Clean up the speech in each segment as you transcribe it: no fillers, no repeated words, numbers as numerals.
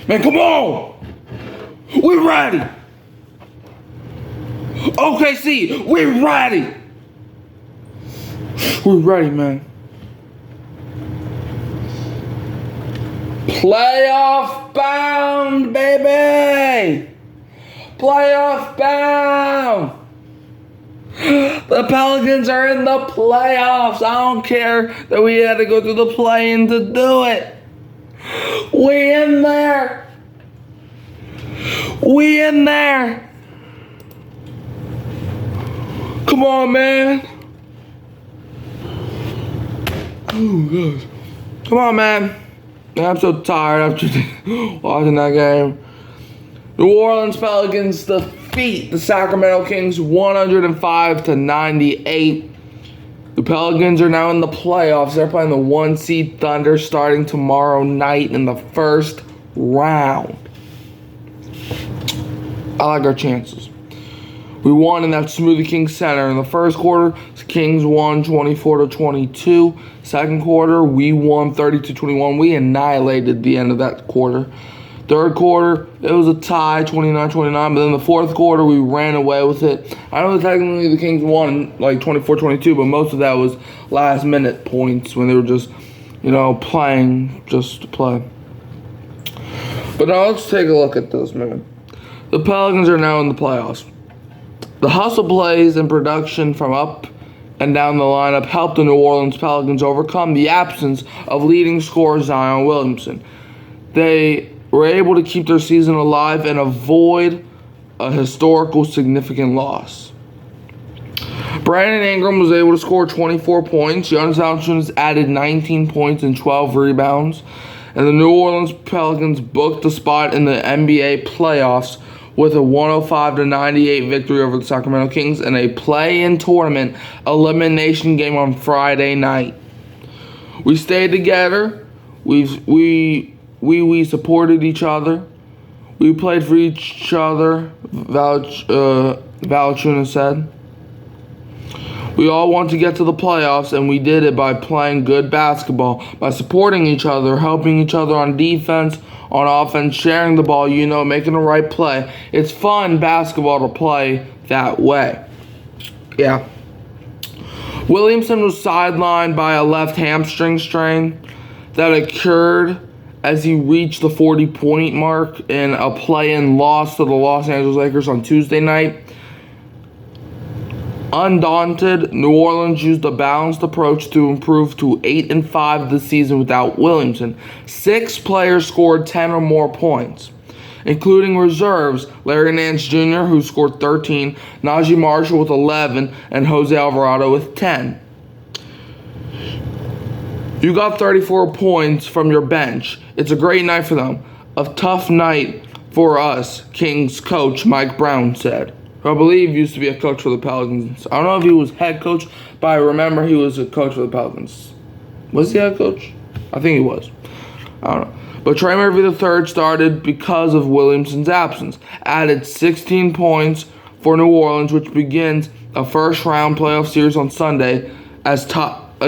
Man, come on! We're ready! OKC, we're ready! We're ready, man. Playoff bound, baby! Playoff bound! The Pelicans are in the playoffs. I don't care that we had to go through the play-in to do it. We in there. We in there. Come on, man. Oh, gosh. Come on, man. I'm so tired after watching that game. New Orleans Pelicans defeat the Sacramento Kings 105-98. The Pelicans are now in the playoffs. They're playing the 1 seed Thunder starting tomorrow night in the first round. I like our chances. We won in that Smoothie King Center. In the first quarter, the Kings won 24-22. Second quarter, we won 30-21. We annihilated the end of that quarter. Third quarter, it was a tie, 29-29. But then the fourth quarter, we ran away with it. I know technically the Kings won like 24-22, but most of that was last-minute points when they were just, playing just to play. But now let's take a look at this, man. The Pelicans are now in the playoffs. The hustle plays and production from up and down the lineup helped the New Orleans Pelicans overcome the absence of leading scorer Zion Williamson. They were able to keep their season alive and avoid a historical significant loss. Brandon Ingram was able to score 24 points. Giannis Antetokounmpo added 19 points and 12 rebounds. And the New Orleans Pelicans booked a spot in the NBA playoffs with a 105-98 victory over the Sacramento Kings in a play-in tournament elimination game on Friday night. We stayed together. We supported each other. We played for each other, Valanciunas said. We all want to get to the playoffs, and we did it by playing good basketball, by supporting each other, helping each other on defense, on offense, sharing the ball, making the right play. It's fun basketball to play that way. Yeah. Williamson was sidelined by a left hamstring strain that occurred as he reached the 40-point mark in a play-in loss to the Los Angeles Lakers on Tuesday night. Undaunted, New Orleans used a balanced approach to improve to 8-5 this season without Williamson. 6 players scored 10 or more points, including reserves Larry Nance Jr., who scored 13, Najee Marshall with 11, and Jose Alvarado with 10. You got 34 points from your bench. It's a great night for them. A tough night for us, Kings coach Mike Brown said, who I believe used to be a coach for the Pelicans. I don't know if he was head coach, but I remember he was a coach for the Pelicans. Was he head coach? I think he was. I don't know. But Trey Murphy III started because of Williamson's absence. Added 16 points for New Orleans, which begins a first-round playoff series on Sunday as top-seeded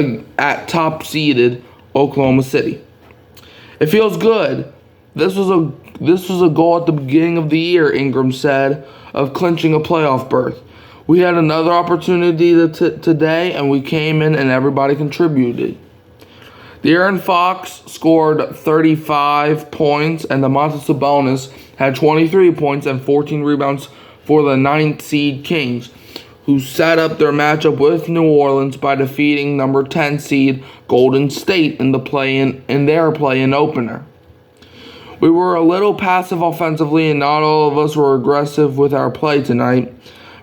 Oklahoma City. It feels good. This was a goal at the beginning of the year, Ingram said, of clinching a playoff berth. We had another opportunity today, and we came in and everybody contributed. De'Aaron Fox scored 35 points, and Domantas Sabonis had 23 points and 14 rebounds for the 9th seed Kings, who set up their matchup with New Orleans by defeating number 10 seed Golden State in their play-in opener. We were a little passive offensively, and not all of us were aggressive with our play tonight,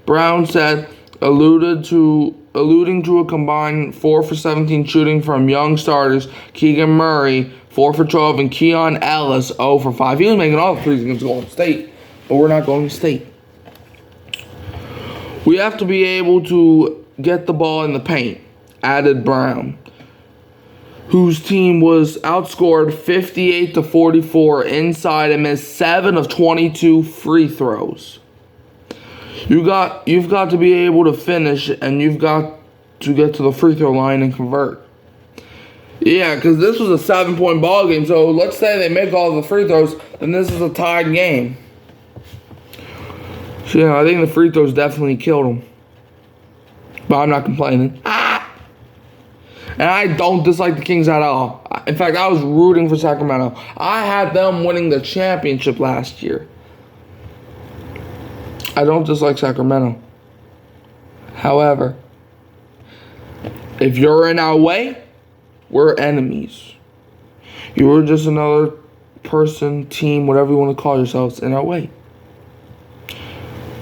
Brown said, alluding to a combined 4 for 17 shooting from young starters Keegan Murray, 4 for 12, and Keon Ellis, 0 for 5. He was making all the threes against Golden State, but we're not Golden State. We have to be able to get the ball in the paint, added Brown, whose team was outscored 58-44 inside and missed 7 of 22 free throws. You've got to be able to finish, and you've got to get to the free throw line and convert. Yeah, because this was a 7-point ball game. So let's say they make all the free throws, then this is a tied game. So yeah, I think the free throws definitely killed them. But I'm not complaining. And I don't dislike the Kings at all. In fact, I was rooting for Sacramento. I had them winning the championship last year. I don't dislike Sacramento. However, if you're in our way, we're enemies. You're just another person, team, whatever you want to call yourselves, in our way.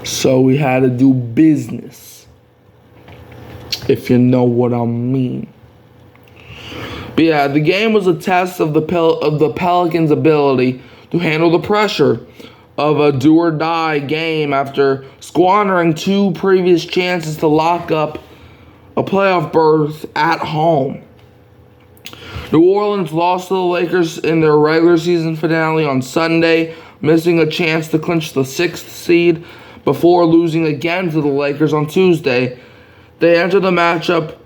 So we had to do business, if you know what I mean. But yeah, the game was a test of the Pelicans' ability to handle the pressure of a do-or-die game after squandering 2 previous chances to lock up a playoff berth at home. New Orleans lost to the Lakers in their regular season finale on Sunday, missing a chance to clinch the 6th seed before losing again to the Lakers on Tuesday. They entered their matchup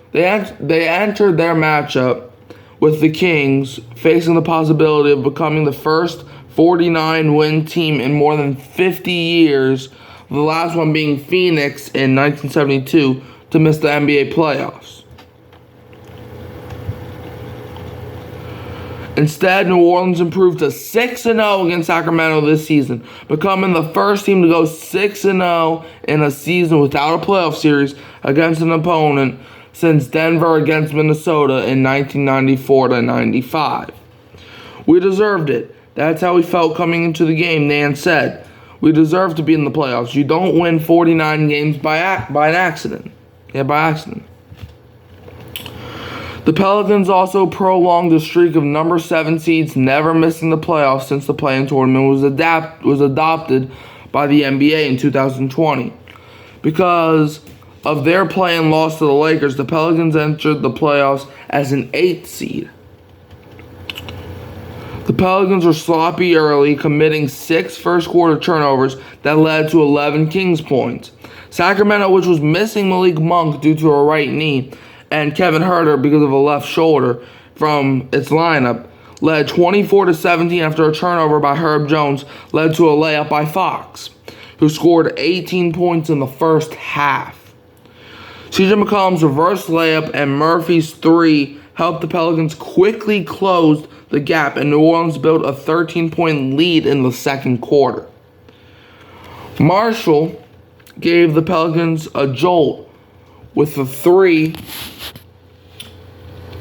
with the Kings, facing the possibility of becoming the first 49-win team in more than 50 years, the last one being Phoenix in 1972, to miss the NBA playoffs. Instead, New Orleans improved to 6-0 against Sacramento this season, becoming the first team to go 6-0 in a season without a playoff series against an opponent since Denver against Minnesota in 1994-95. We deserved it. That's how we felt coming into the game, Nan said. We deserve to be in the playoffs. You don't win 49 games by an accident. Yeah, by accident. The Pelicans also prolonged the streak of number 7 seeds never missing the playoffs since the play-in tournament was adopted by the NBA in 2020. Because of their play-in loss to the Lakers, the Pelicans entered the playoffs as an 8th seed. The Pelicans were sloppy early, committing 6 first-quarter turnovers that led to 11 Kings points. Sacramento, which was missing Malik Monk due to a right knee, and Kevin Huerter because of a left shoulder from its lineup, led 24-17 after a turnover by Herb Jones led to a layup by Fox, who scored 18 points in the first half. CJ McCollum's reverse layup and Murphy's 3 helped the Pelicans quickly close the gap, and New Orleans built a 13-point lead in the second quarter. Marshall gave the Pelicans a jolt with a 3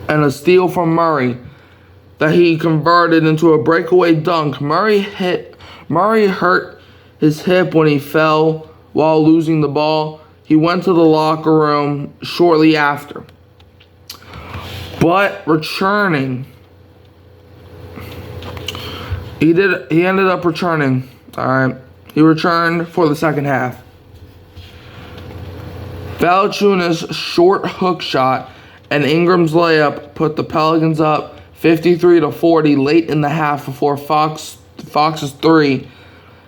and a steal from Murray that he converted into a breakaway dunk. Murray hurt his hip when he fell while losing the ball. He went to the locker room shortly after. But returning, he ended up returning. All right, he returned for the second half. Valanciunas' short hook shot and Ingram's layup put the Pelicans up 53-40 late in the half before Fox's 3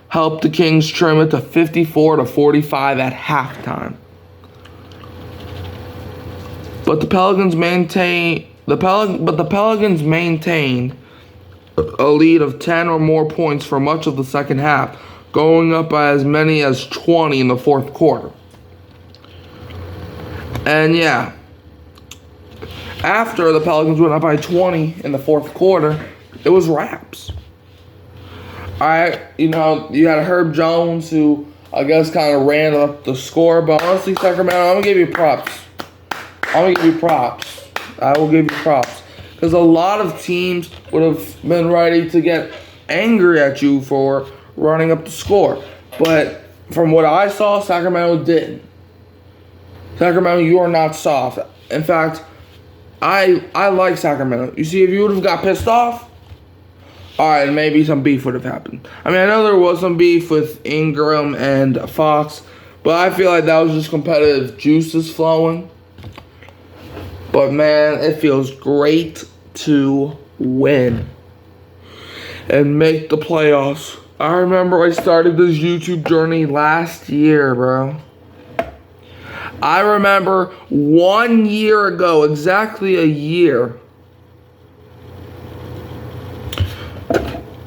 helped the Kings trim it to 54-45 at halftime. But the Pelicans maintained a lead of 10 or more points for much of the second half, going up by as many as 20 in the fourth quarter. And yeah, after the Pelicans went up by 20 in the fourth quarter, it was wraps. You had Herb Jones, who I guess kind of ran up the score, but honestly, Sacramento, I'm going to give you props. I will give you props. Because a lot of teams would have been ready to get angry at you for running up the score. But from what I saw, Sacramento didn't. Sacramento, you are not soft. In fact, I like Sacramento. You see, if you would have got pissed off, all right, maybe some beef would have happened. I mean, I know there was some beef with Ingram and Fox, but I feel like that was just competitive juices flowing. But, man, it feels great to win and make the playoffs. I remember I started this YouTube journey last year, bro. I remember 1 year ago, exactly a year,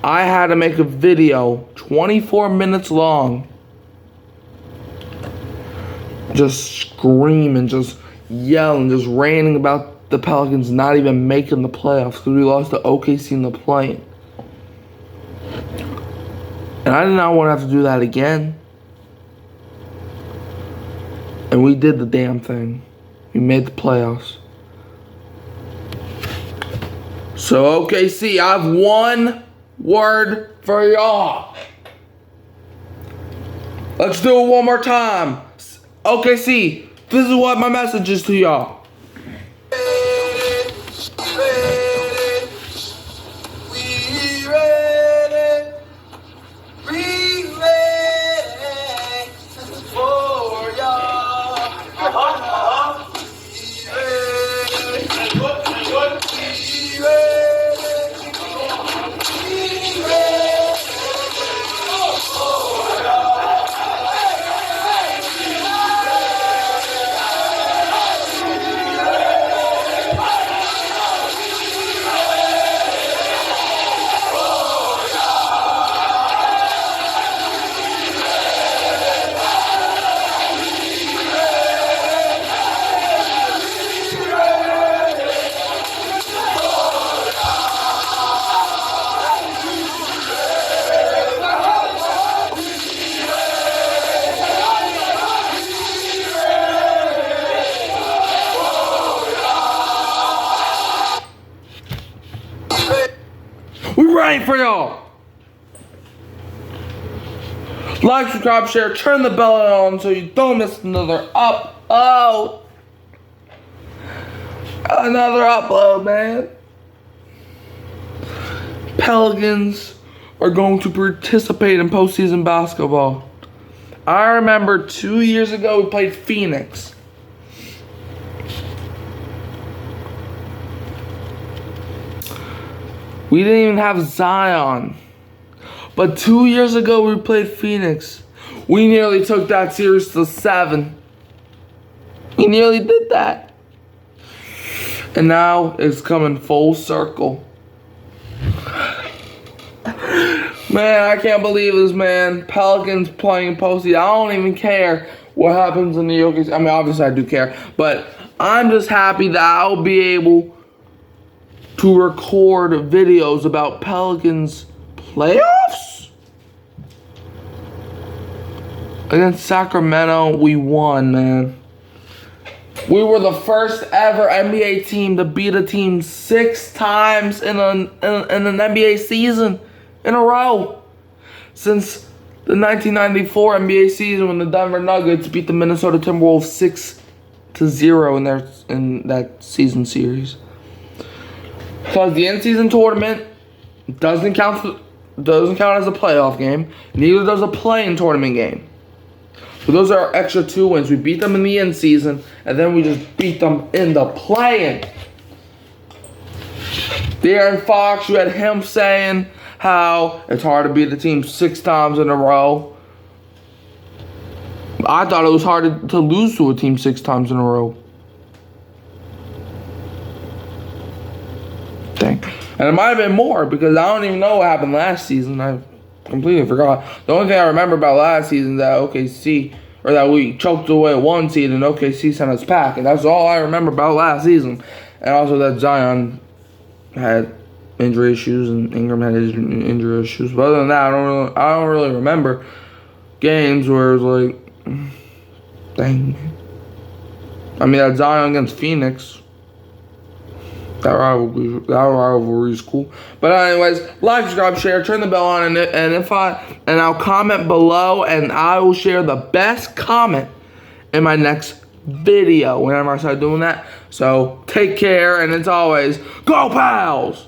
I had to make a video 24 minutes long, just screaming, just yelling, just ranting about the Pelicans not even making the playoffs because we lost to OKC in the play-in. And I did not want to have to do that again. And we did the damn thing. We made the playoffs. So OKC, I have one word for y'all. Let's do it one more time. OKC, this is what my message is to y'all. We're ready for y'all. Like, subscribe, share, turn the bell on so you don't miss another upload. Another upload, man. Pelicans are going to participate in postseason basketball. I remember 2 years ago we played Phoenix. We didn't even have Zion. But 2 years ago, we played Phoenix. We nearly took that series to 7. We nearly did that. And now it's coming full circle. Man, I can't believe this, man. Pelicans playing postseason. I don't even care what happens in the OKC. I mean, obviously I do care. But I'm just happy that I'll be able to record videos about Pelicans playoffs. Against Sacramento, we won, man. We were the first ever NBA team to beat a team 6 times in an NBA season in a row. Since the 1994 NBA season when the Denver Nuggets beat the Minnesota Timberwolves 6-0 in that season series. Because the in-season tournament doesn't count as a playoff game. Neither does a play-in tournament game. So those are our extra 2 wins. We beat them in the in-season, and then we just beat them in the play-in. De'Aaron Fox, you had him saying how it's hard to beat a team 6 times in a row. I thought it was hard to lose to a team 6 times in a row. Dang. And it might have been more because I don't even know what happened last season. I completely forgot. The only thing I remember about last season is that OKC, or that we choked away 1 seed and OKC sent us back. And that's all I remember about last season. And also that Zion had injury issues and Ingram had injury issues. But other than that, I don't really remember games where it was like, dang. I mean, that Zion against Phoenix, that rivalry is cool. But anyways, like, subscribe, share, turn the bell on, and I'll comment below, and I will share the best comment in my next video whenever I start doing that. So take care, and as always, go Pals!